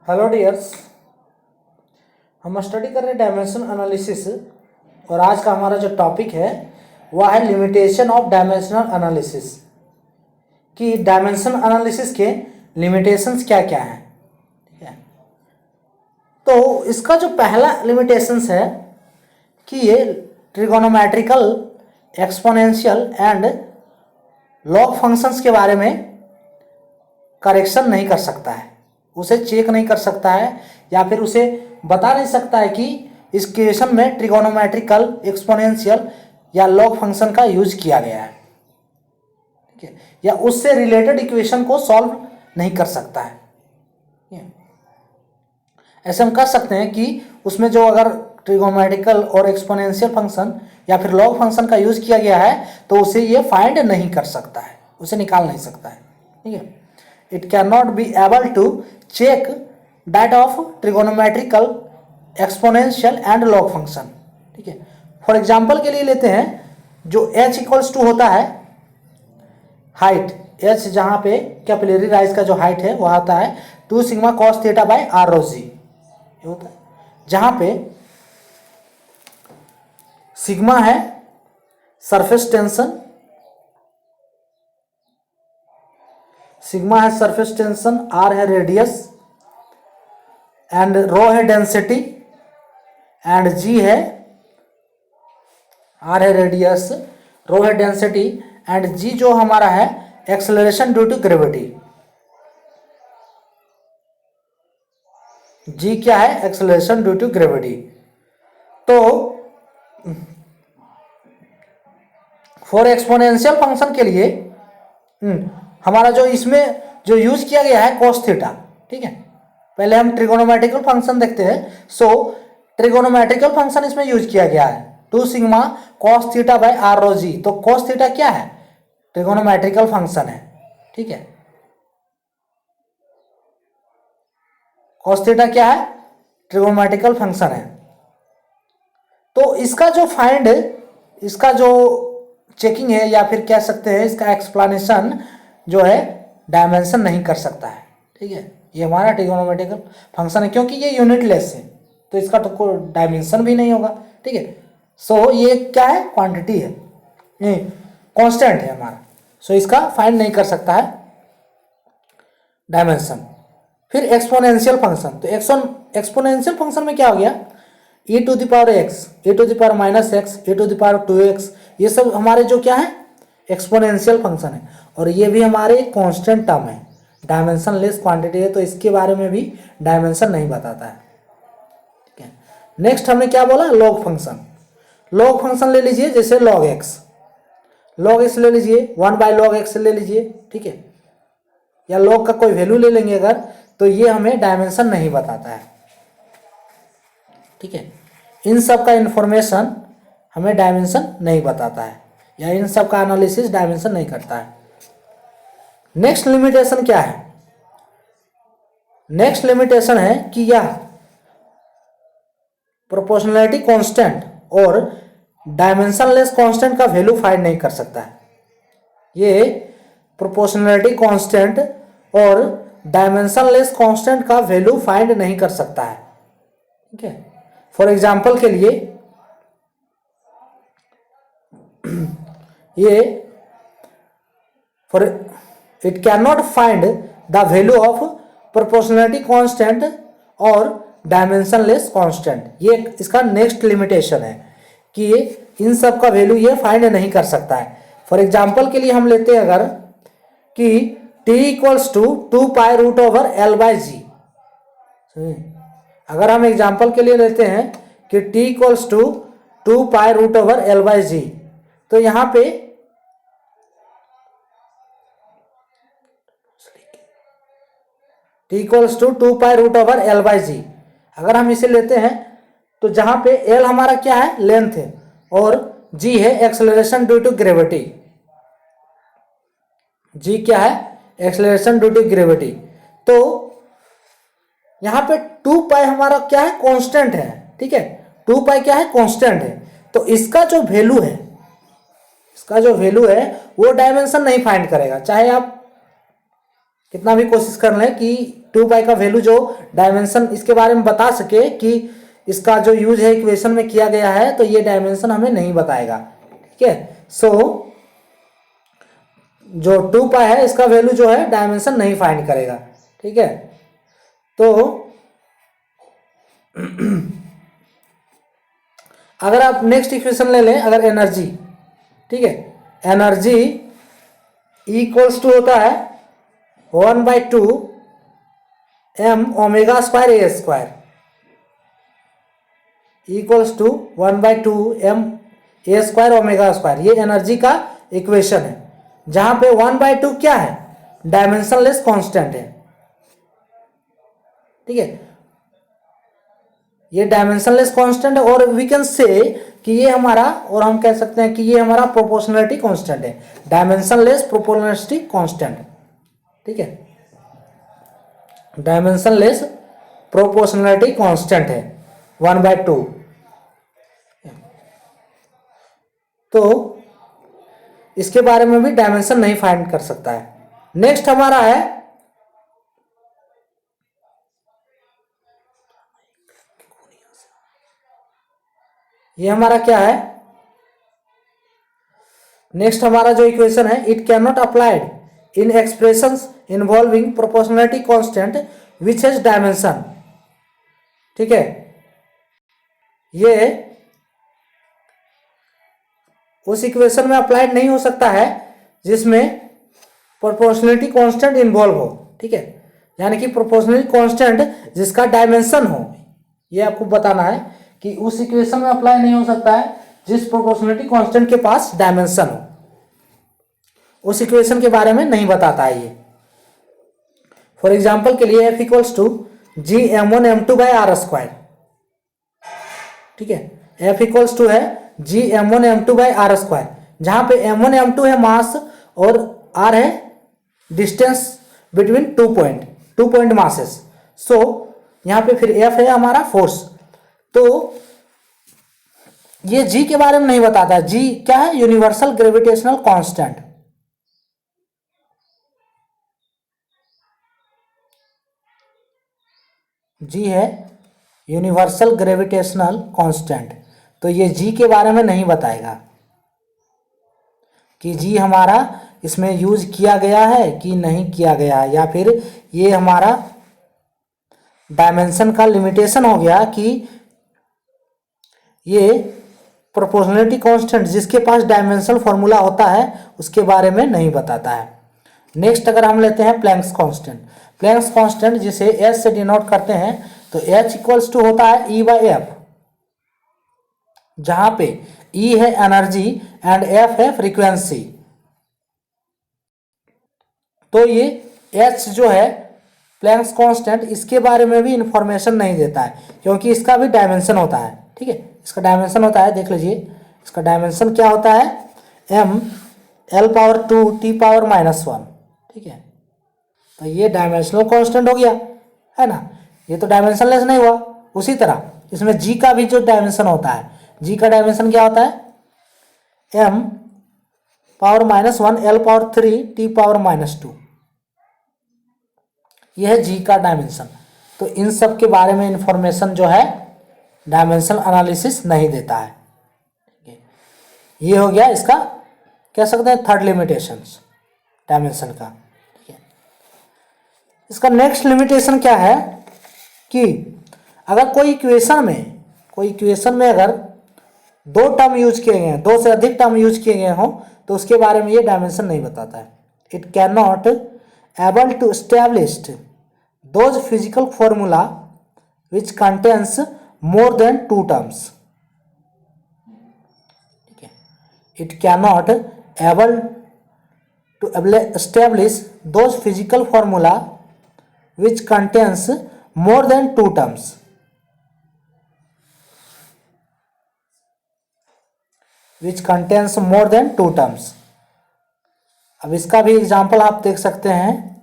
Hello dears, हम study कर रहे हैं डायमेंशन एनालिसिस। और आज का हमारा जो टॉपिक है वह है लिमिटेशन ऑफ डायमेंशनल एनालिसिस, कि डायमेंशन एनालिसिस के लिमिटेशंस क्या क्या हैं। ठीक है, तो इसका जो पहला लिमिटेशंस है कि ये trigonometrical, exponential and log functions के बारे में करेक्शन नहीं कर सकता है, उसे चेक नहीं कर सकता है, या फिर उसे बता नहीं सकता है कि इस क्वेश्चन में ट्रिगोनोमेट्रिकल, एक्सपोनेंशियल या लॉग फंक्शन का यूज किया गया है। ठीक है, या उससे रिलेटेड इक्वेशन को सॉल्व नहीं कर सकता है। ऐसे हम कह सकते हैं कि उसमें जो अगर ट्रिगोनोमेट्रिकल और एक्सपोनेंशियल फंक्शन या फिर लॉग फंक्शन का यूज किया गया है तो उसे ये फाइंड नहीं कर सकता है, उसे निकाल नहीं सकता है। ठीक है, it cannot be able to check that of trigonometrical, exponential and log function। ठीक है, फॉर एग्जाम्पल के लिए लेते हैं जो h इक्वल्स टू होता है हाइट, h जहाँ पे कैपिलरी राइज का जो हाइट है वह आता है 2 sigma cos theta by r rho g, ये होता है, जहाँ पे सिग्मा है सरफेस टेंशन, सिग्मा है सरफेस टेंशन, आर है रेडियस एंड रो है डेंसिटी एंड जी है, आर है रेडियस, रो है डेंसिटी एंड जी जो हमारा है एक्सेलरेशन ड्यू टू ग्रेविटी। जी क्या है? Acceleration due to gravity. तो फॉर एक्सपोनेंशियल फंक्शन के लिए हमारा जो इसमें जो यूज किया गया है कॉस थीटा। ठीक है, पहले हम ट्रिगोनोमेट्रिकल फंक्शन देखते हैं। सो ट्रिगोनोमेट्रिकल फंक्शन इसमें यूज किया गया है 2 sigma cos theta by r rho g. तो कॉस थीटा क्या है? ट्रिगोनोमेट्रिकल फंक्शन है। ठीक है, कॉस थीटा क्या है? ट्रिगोनोमेट्रिकल फंक्शन है। तो इसका जो फाइंड, इसका जो चेकिंग है या फिर कह सकते हैं इसका एक्सप्लेनेशन जो है डायमेंशन नहीं कर सकता है। ठीक है, ये हमारा ट्रिगोनोमेट्रिकल फंक्शन है क्योंकि ये यूनिटलेस है तो इसका तो कोई डायमेंशन भी नहीं होगा। ठीक है, सो ये क्या है? क्वांटिटी है, नहीं कांस्टेंट है हमारा। सो इसका फाइंड नहीं कर सकता है डायमेंशन। फिर एक्सपोनेंशियल फंक्शन, तो एक्सपोनेंशियल फंक्शन में क्या हो गया? e to the power x, e to the power minus x, e to the power 2x, ये सब हमारे जो क्या है? एक्सपोनेंशियल फंक्शन है। और ये भी हमारे कांस्टेंट टर्म है, डायमेंशन लेस क्वांटिटी है, तो इसके बारे में भी डायमेंशन नहीं बताता है। ठीक है, नेक्स्ट हमने क्या बोला? Log function. लॉग फंक्शन ले लीजिए, जैसे लॉग एक्स, लॉग एक्स ले लीजिए, 1 बाई लॉग एक्स ले लीजिए। ठीक है, या लॉग का कोई वैल्यू ले लेंगे अगर, तो ये हमें डायमेंशन नहीं बताता है। ठीक है, इन सब का इंफॉर्मेशन हमें डायमेंशन नहीं बताता है, या इन सब का एनालिसिस डायमेंशन नहीं करता है। नेक्स्ट लिमिटेशन क्या है? नेक्स्ट लिमिटेशन है कि यह प्रोपोर्शनैलिटी कांस्टेंट और डायमेंशनलेस कांस्टेंट का वैल्यू फाइंड नहीं कर सकता है। ये प्रोपोर्शनैलिटी कांस्टेंट और डायमेंशनलेस कांस्टेंट का वैल्यू फाइंड नहीं कर सकता है। ठीक है, फॉर एग्जाम्पल के लिए ये for it can not find the value of proportionality constant और डायमेंशनलेस कांस्टेंट। ये इसका नेक्स्ट लिमिटेशन है कि ये इन सब का वैल्यू ये फाइंड नहीं कर सकता है। फॉर एग्जाम्पल के लिए हम लेते हैं अगर कि t equals to 2 pi root over l by g. अगर हम एग्जाम्पल के लिए लेते हैं कि t equals to 2 pi root over l by g, तो यहाँ पे t equals to 2 pi root over l by g, अगर हम इसे लेते हैं तो जहाँ पे l हमारा क्या है? लेंथ है, और g है acceleration due to gravity. g क्या है? Acceleration due to gravity. तो यहाँ पे 2 पाई हमारा क्या है? कांस्टेंट है। ठीक है, 2 पाई क्या है? कांस्टेंट है। तो इसका जो वैल्यू है, इसका जो वैल्यू है वो डायमेंशन नहीं फाइंड करेगा, चाहे आप कितना भी कोशिश कर लें कि 2 पाई का वैल्यू जो डायमेंशन इसके बारे में बता सके कि इसका जो यूज है इक्वेशन में किया गया है, तो ये डायमेंशन हमें नहीं बताएगा। ठीक है, सो जो 2 पाई है इसका वैल्यू जो है डायमेंशन नहीं फाइंड करेगा। ठीक है, तो अगर आप नेक्स्ट इक्वेशन ले लें, अगर एनर्जी, ठीक है, एनर्जी इक्वल्स टू होता है 1/2 m omega square a square, equals to 1/2 m a square omega square. ये एनर्जी का इक्वेशन है, जहां पे 1/2 क्या है, डायमेंशनलेस कांस्टेंट है। ठीक है, ये डायमेंशनलेस कांस्टेंट है, और वी कैन से कि ये हमारा, और हम कह सकते हैं कि ये हमारा प्रोपोर्शनलिटी कांस्टेंट है, डायमेंशनलेस प्रोपोर्शनलिटी कांस्टेंट। ठीक है, डायमेंशनलेस प्रोपोर्शनलिटी कांस्टेंट है 1/2। तो इसके बारे में भी डायमेंशन नहीं फाइंड कर सकता है। नेक्स्ट हमारा है ये हमारा क्या है, नेक्स्ट हमारा जो इक्वेशन है, it can not applied in expressions involving proportionality constant which has dimension. ठीक है, ये उस इक्वेशन में अप्लाइड नहीं हो सकता है जिसमें प्रोपोर्शनलिटी कांस्टेंट इन्वॉल्व हो। ठीक है, यानी कि प्रोपोर्शनलिटी कांस्टेंट जिसका डायमेंशन हो, ये आपको बताना है कि उस इक्वेशन में अप्लाई नहीं हो सकता है जिस प्रोपोर्शनलिटी कांस्टेंट के पास डायमेंशन हो, उस इक्वेशन के बारे में नहीं बताता है ये। फॉर एग्जांपल के लिए F इक्वल्स टू Gm1m2/r²। ठीक है, F इक्वल्स टू है Gm1m2/r², जहां पे m1 m2 है मास और r है distance between two point masses. So यहां पे फिर F है हमारा फोर्स। तो ये G के बारे में नहीं बताता। G क्या है, यूनिवर्सल ग्रेविटेशनल कांस्टेंट। G है यूनिवर्सल ग्रेविटेशनल कांस्टेंट, तो ये G के बारे में नहीं बताएगा कि G हमारा इसमें यूज किया गया है कि नहीं किया गया है, या फिर ये हमारा डायमेंशन का लिमिटेशन हो गया कि ये प्रोपोर्शनलिटी कांस्टेंट जिसके पास डायमेंशनल फॉर्मूला होता है उसके बारे में नहीं बताता है। नेक्स्ट अगर हम लेते हैं प्लैंक्स कांस्टेंट, प्लैंक्स कांस्टेंट जिसे H से डिनोट करते हैं, तो H इक्वल्स टू होता है E/F, जहां पे E है एनर्जी एंड F है फ्रीक्वेंसी। तो ये H जो है प्लैंक्स कांस्टेंट, इसके बारे में भी इंफॉर्मेशन नहीं देता है, क्योंकि इसका भी डायमेंशन होता है। ठीक है, इसका डायमेंशन होता है, देख लीजिए इसका डायमेंशन क्या होता है, m(L)2T⁻⁻1। ठीक है, तो ये डायमेंशनल कांस्टेंट हो गया है ना, ये तो डायमेंशनलेस नहीं हुआ। उसी तरह इसमें G का भी जो डायमेंशन होता है, G का डायमेंशन क्या होता है, m⁻1L⁻3T⁻²। यह है G का डायमेंशन। तो इन सब के बारे में इंफॉर्मेशन जो है डायमेंशन एनालिसिस नहीं देता है। ये हो गया इसका, कह सकते हैं, थर्ड लिमिटेशंस डायमेंशन का। ठीक है, इसका नेक्स्ट लिमिटेशन क्या है कि अगर कोई इक्वेशन में अगर दो टर्म यूज किए गए हैं, दो से अधिक टर्म यूज किए गए हों, तो उसके बारे में ये डायमेंशन नहीं बताता है। It can not able to establish those physical formula which contains more than 2 terms. ठीक है, it can not able to establish those physical formula which contains more than 2 terms. Which contains more than 2 terms. अब इसका भी example आप देख सकते हैं।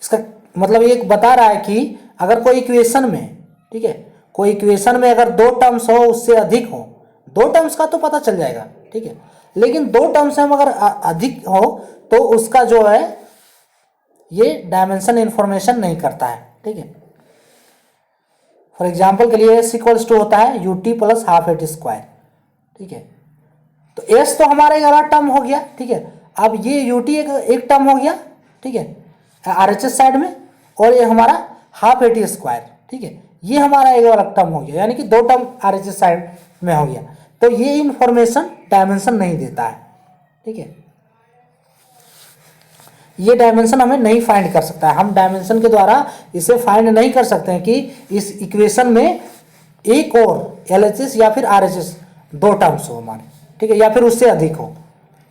इसका मतलब ये बता रहा है कि अगर कोई इक्वेशन में, ठीक है, कोई इक्वेशन में अगर 2 टर्म्स हो, उससे अधिक हो, 2 टर्म्स का तो पता चल जाएगा। ठीक है, लेकिन 2 टर्म से हम अगर अधिक हो तो उसका जो है ये डायमेंशन इंफॉर्मेशन नहीं करता है। ठीक है, फॉर एग्जाम्पल के लिए एस इक्वल्स टू होता है u t plus half at square. ठीक है, तो एस तो हमारा एक अलग टर्म हो गया। ठीक है, अब ये यू टी एक टर्म हो गया। ठीक है, आर एच एस साइड में, और ये हमारा हाफ एटी स्क्वायर। ठीक है, ये हमारा एक अलग टर्म हो गया, यानी कि 2 term R H S side में हो गया। तो ये इंफॉर्मेशन डायमेंशन नहीं देता है। ठीक है, ये डायमेंशन हमें नहीं फाइंड कर सकता है। हम डायमेंशन के द्वारा इसे फाइंड नहीं कर सकते हैं कि इस इक्वेशन में एक और एलएचएस या फिर आरएचएस 2 टर्म्स हो हमारे। ठीक है, या फिर उससे अधिक हो।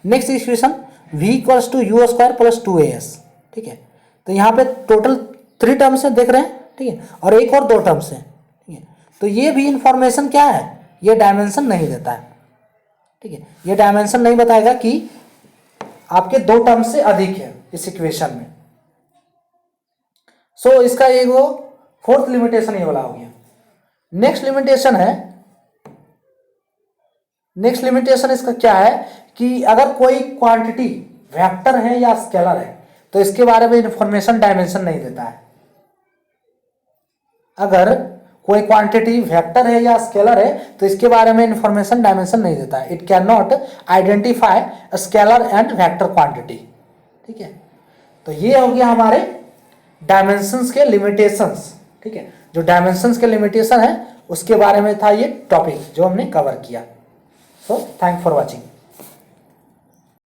Next equation v equals to u square plus 2as। ठीक है, तो यहाँ पे टोटल 3 टर्म्स है, देख रहे हैं। ठीक है, और एक और 2 टर्म्स है। ठीक है, तो ये भी इंफॉर्मेशन क्या है, ये डायमेंशन नहीं देता है। ठीक है, ये डायमेंशन नहीं बताएगा कि आपके 2 टर्म से अधिक है इस इक्वेशन में। सो इसका एक वो 4th लिमिटेशन ये वाला हो गया। नेक्स्ट लिमिटेशन इसका क्या है कि अगर कोई क्वांटिटी वेक्टर है या स्केलर है तो इसके बारे में इंफॉर्मेशन डायमेंशन नहीं देता है। अगर कोई क्वांटिटी वेक्टर है या स्केलर है तो इसके बारे में इंफॉर्मेशन डायमेंशन नहीं देता है। It can not identify scalar and vector quantity. ठीक है, तो ये हो गया हमारे डायमेंशंस के लिमिटेशंस। ठीक है, जो डायमेंशंस के लिमिटेशन है उसके बारे में था ये टॉपिक जो हमने कवर किया। So thank for watching.